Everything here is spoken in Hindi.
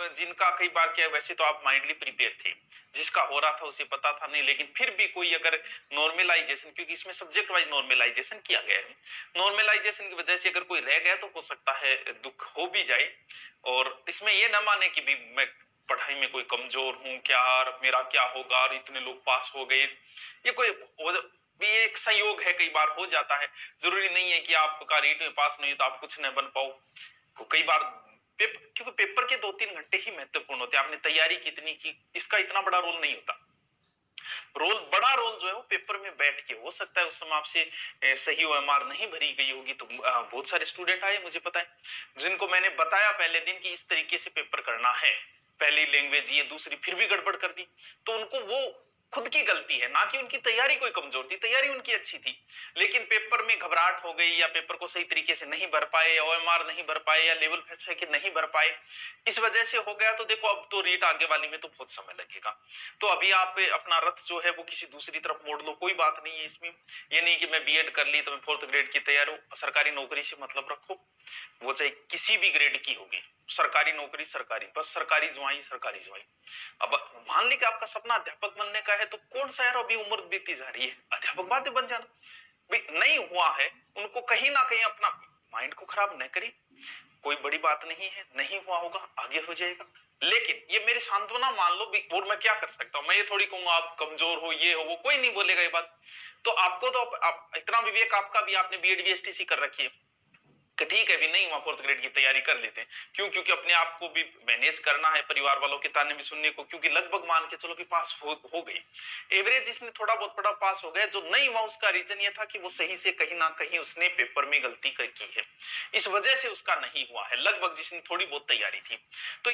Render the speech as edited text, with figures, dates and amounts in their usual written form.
जिनका कई बार क्या है, वैसे तो आप माइंडली प्रिपेयर थे, जिसका हो रहा था उसे पता था नहीं, लेकिन फिर भी कोई अगर नॉर्मलाइजेशन, क्योंकि इसमें सब्जेक्ट वाइज नॉर्मलाइजेशन किया गया है, नॉर्मलाइजेशन की वजह से अगर कोई रह गया तो हो सकता है दुख हो भी जाए। और इसमें ये ना माने कि भी मैं पढ़ाई में कोई कमजोर हूं क्या, और मेरा क्या होगा, और इतने लोग पास हो गए, ये कोई भी एक संयोग है, कई बार हो जाता है। जरूरी नहीं है कि आपका रेट में पास नहीं हो तो आप कुछ न बन पाओ। कई बार क्योंकि पेपर के 2-3 घंटे ही महत्वपूर्ण होते हैं, आपने तैयारी कितनी की इसका इतना बड़ा रोल नहीं होता। बड़ा रोल जो है वो पेपर में बैठ के हो सकता है। उस समय आपसे सही ओएमआर नहीं भरी गई होगी, तो बहुत सारे स्टूडेंट आए, मुझे पता है, जिनको मैंने बताया पहले दिन कि इस तरीके से पेपर करना है, पहली लैंग्वेज ये, दूसरी फिर भी गड़बड़ कर दी, तो उनको वो खुद की गलती है, ना कि उनकी तैयारी कोई कमजोर थी, तैयारी उनकी अच्छी थी, लेकिन पेपर में घबराहट हो गई, या पेपर को सही तरीके से नहीं भर पाए, या ओएमआर नहीं भर पाए, या लेवल सेकंड नहीं भर पाए, इस वजह से हो गया। तो देखो अब तो रेट आगे वाली में तो बहुत समय लगेगा, तो अभी आप अपना रथ जो है वो किसी दूसरी तरफ मोड़ लो, कोई बात नहीं है इसमें। ये नहीं कि मैं बीएड कर ली तो मैं 4th ग्रेड की तैयार हूं, सरकारी नौकरी से मतलब रखो, वो चाहे किसी भी ग्रेड की होगी, सरकारी नौकरी सरकारी, बस सरकारी जुआई सरकारी जुआई। अब मान ली कि आपका सपना अध्यापक बनने का है, तो कौन सा यार अभी उम्र बीती जा रही है, अध्यापक बाद में बन जाना। भाई नहीं हुआ है, उनको कहीं ना कहीं अपना माइंड को खराब न करी, कोई बड़ी बात नहीं है, नहीं हुआ होगा आगे हो जाएगा। लेकिन ये मेरी सांत्वना मान लो, और मैं क्या कर सकता हूं, मैं ये थोड़ी कहूंगा आप कमजोर हो, ये हो वो, कोई नहीं बोलेगा ये बात। तो आपको तो आप इतना विवेक आपका भी, आपने बीएड बीएसटीसी कर रखी है कि ठीक है भी नहीं वहां 4th ग्रेड की तैयारी कर लेते हैं, क्यों, क्योंकि अपने आप को भी मैनेज करना है, परिवार वालों के ताने भी सुनने को, क्योंकि लगभग मान के चलो कि पास हो गई, एवरेज जिसने थोड़ा बहुत पढ़ा पास हो गया, जो नहीं हुआ उसका रीजन ये था कि वो सही से कहीं ना कहीं उसने पेपर में गलती की है, इस वजह से उसका नहीं हुआ है, लगभग जिसने थोड़ी बहुत तैयारी थी। तो